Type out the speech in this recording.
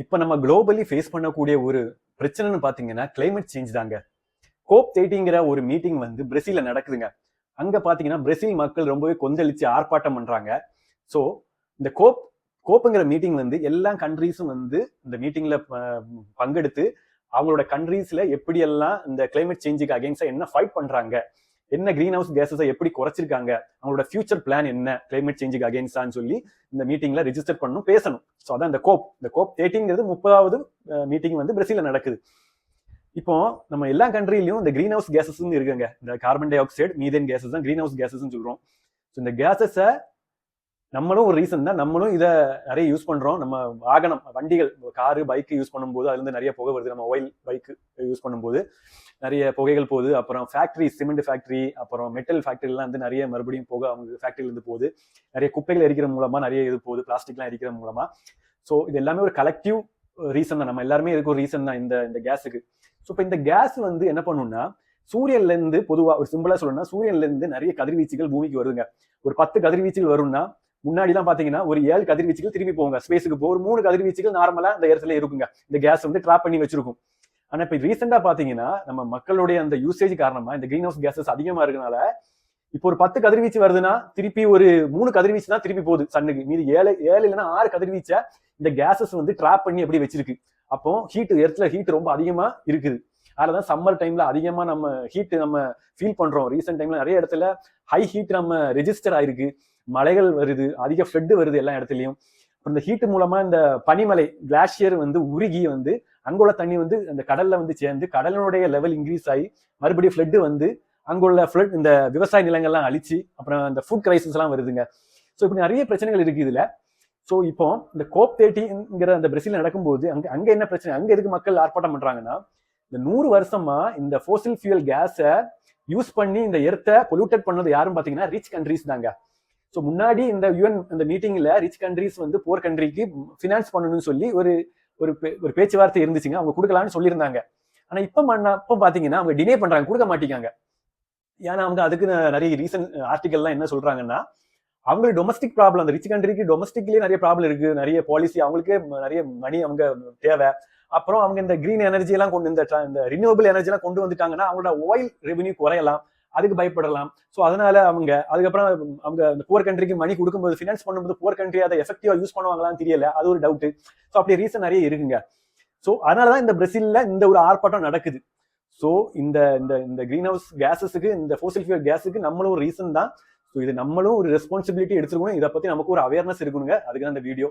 இப்ப நம்ம globally face பண்ணக்கூடிய ஒரு பிரச்சனைன்னு பாத்தீங்கன்னா கிளைமேட் சேஞ்ச் தாங்க. COP30ங்கிற ஒரு மீட்டிங் வந்து பிரேசில்ல நடக்குதுங்க. அங்க பாத்தீங்கன்னா பிரேசில் மக்கள் ரொம்பவே கொந்தளிச்சு ஆர்ப்பாட்டம் பண்றாங்க. ஸோ இந்த கோப்புங்கிற மீட்டிங் வந்து எல்லா கண்ட்ரீஸும் வந்து இந்த மீட்டிங்ல பங்கெடுத்து அவங்களோட கண்ட்ரீஸ்ல எப்படியெல்லாம் இந்த கிளைமேட் சேஞ்சுக்கு அகேன்ஸ்டா என்ன ஃபைட் பண்றாங்க, என்ன கிரீன் ஹவுஸ் கேஸஸை எப்படி குறைச்சிருக்காங்க, அவங்களோட ஃபியூச்சர் பிளான் என்ன கிளைமேட் சேஞ்சுக்கு அகேன்ஸ்டான்னு சொல்லி இந்த மீட்டிங்ல ரெஜிஸ்டர் பண்ணணும், பேசணும். ஸோ அதான் இந்த COP30ங்கிறது 30வது மீட்டிங் வந்து பிரேசில்ல நடக்குது. இப்போ நம்ம எல்லா கண்ட்ரிலையும் இந்த கிரீன் ஹவுஸ் கேசஸ் இருக்குங்க. இந்த carbon di oxide, methane cases தான் கிரீன் ஹவுஸ் கேசஸ் சொல்றோம். ஸோ இந்த கேசஸை நம்மளும் ஒரு ரீசன் தான், நம்மளும் இதை நிறைய யூஸ் பண்றோம். நம்ம வாகனம், வண்டிகள், காரு, பைக்கு யூஸ் பண்ணும்போது அதுல இருந்து நிறைய புகை வருது. நம்ம ஆயில் பைக்கு யூஸ் பண்ணும்போது நிறைய புகைகள் போகுது. அப்புறம் ஃபேக்டரி, சிமெண்ட் ஃபேக்டரி, அப்புறம் மெட்டல் ஃபேக்டரிலாம் வந்து நிறைய மறுபடியும் போக அவங்க ஃபேக்டரியில இருந்து போகுது. நிறைய குப்பைகள் எரிக்கிற மூலமா நிறைய இது போகுது, பிளாஸ்டிக்லாம் எரிக்கிற மூலமா. ஸோ இது எல்லாமே ஒரு கலெக்டிவ் ரீசன் தான். நம்ம எல்லாருமே இதுக்கு ஒரு ரீசன் தான் இந்த கேஸுக்கு. ஸோ இப்போ இந்த கேஸ் வந்து என்ன பண்ணும்னா, சூரியன்ல இருந்து பொதுவா ஒரு சிம்பிளா சொல்லணும்னா, சூரியன்ல இருந்து நிறைய கதிர்வீச்சுகள் பூமிக்கு வருதுங்க. ஒரு 10 கதிர்வீச்சுகள் வரும்னா முன்னாடி எல்லாம் பாத்தீங்கன்னா ஒரு 7 கதிர்வீச்சுகள் திரும்பி போவாங்க ஸ்பேஸுக்கு. ஒரு 3 கதிர்வீச்சுகள் நார்மலா இந்த இடத்துல இருக்குங்க. இந்த கேஸ் வந்து ட்ராப் பண்ணி வச்சிருக்கும். ஆனா இப்ப ரீசெண்டா பாத்தீங்கன்னா நம்ம மக்களுடைய அந்த யூசேஜ் காரணமா இந்த கிரீன் ஹவுஸ் கேசஸ் அதிகமா இருக்கனால இப்போ ஒரு 10 கதிர்வீச்சு வருதுன்னா திருப்பி ஒரு 3 கதிர்வீச்சு தான் திருப்பி போகுது சன்னுக்கு. மீதி 7 இல்லைன்னா 6 கதிர்வீச்சை இந்த கேசஸ் வந்து ட்ராப் பண்ணி எப்படி வச்சிருக்கு. அப்போ எர்த்ல ஹீட் ரொம்ப அதிகமா இருக்குது. அதனாலதான் சம்மர் டைம்ல அதிகமா நம்ம ஹீட் நம்ம ஃபீல் பண்றோம். ரீசெண்ட் டைம்ல நிறைய இடத்துல ஹை ஹீட் நம்ம ரெஜிஸ்டர் ஆயிருக்கு. மலைகள் வருது, அதிக ஃப்ளட் வருது எல்லா இடத்துலயும். இந்த ஹீட் மூலமா இந்த பனிமலை கிளாஷியர் வந்து உருகி வந்து அங்குள்ள தண்ணி வந்து அந்த கடல்ல வந்து சேர்ந்து கடலினுடைய லெவல் இன்க்ரீஸ் ஆகி மறுபடியும் ஃப்ளட் வந்து அங்குள்ள ஃப்ளட் இந்த விவசாய நிலங்கள்லாம் அழிச்சு அப்புறம் இந்த ஃபுட் கிரைசிஸ் எல்லாம் வருதுங்க. ஸோ இப்படி நிறைய பிரச்சனைகள் இருக்கு இதுல. ஸோ இப்போ இந்த COP30ங்கிற அந்த பிரேசில் நடக்கும்போது அங்க என்ன பிரச்சனை, அங்க எதுக்கு மக்கள் ஆர்ப்பாட்டம் பண்றாங்கன்னா, இந்த 100 வருஷமா இந்த ஃபோசில் ஃபியூயல் கேஸை யூஸ் பண்ணி இந்த எர்த்தை பொல்யூட்டட் பண்ணது யாரும் பாத்தீங்கன்னா ரிச் கண்ட்ரீஸ் தாங்க. ஸோ முன்னாடி இந்த UN இந்த மீட்டிங்ல ரிச் கண்ட்ரீஸ் வந்து புவர் கண்ட்ரிக்கு ஃபினான்ஸ் பண்ணணும்னு சொல்லி ஒரு பேச்சுவார்த்தை இருந்துச்சுங்க. அவங்க கொடுக்கலான்னு சொல்லியிருந்தாங்க. ஆனா இப்ப பாத்தீங்கன்னா அவங்க டினே பண்றாங்க, கொடுக்க மாட்டேங்காங்க. ஏன்னா அவங்க அதுக்கு நிறைய ரீசன் ஆர்டிகல்லாம் என்ன சொல்றாங்கன்னா, அவங்களுக்கு டொமஸ்டிக் ப்ராப்ளம், அந்த ரிச் கண்ட்ரிக்கு டொமஸ்டிக்லயே நிறைய ப்ராப்ளம் இருக்கு, நிறைய பாலிசி, அவங்களுக்கே நிறைய மணி அவங்க தேவை. அப்புறம் அவங்க இந்த கிரீன் எனர்ஜி எல்லாம் கொண்டு இந்த ரினியூவபிள் எனர்ஜி எல்லாம் கொண்டு வந்துட்டாங்கன்னா அவங்களோட ஆயில் ரெவன்யூ குறையலாம், அதுக்கு பயப்படலாம். ஸோ அதனால அவங்க அதுக்கப்புறம் அவங்க அந்த புவர் கண்ட்ரிக்கு மணி கொடுக்கும்போது ஃபினான்ஸ் பண்ணும்போது புவர் கண்ட்ரி அதை எஃபெக்டிவா யூஸ் பண்ணுவாங்களான்னு தெரியல, அது ஒரு டவுட். ஸோ அப்படி ரீசன் நிறைய இருக்குங்க. ஸோ அதனாலதான் இந்த பிரேசில்ல இந்த ஒரு ஆர்ப்பாட்டம் நடக்குது. ஸோ இந்த இந்த கிரீன் ஹவுஸ் கேஸஸுக்கு, இந்த ஃபோசில் ஃபியூயல் கேஸுக்கு நம்மளும் ஒரு ரீசன் தான். ஸோ இது நம்மளும் ஒரு ரெஸ்பான்சிபிலிட்டி எடுத்துருக்கணும். இதை பத்தி நமக்கு ஒரு அவேர்னஸ் இருக்கணுங்க. அதுக்கு தான் இந்த வீடியோ.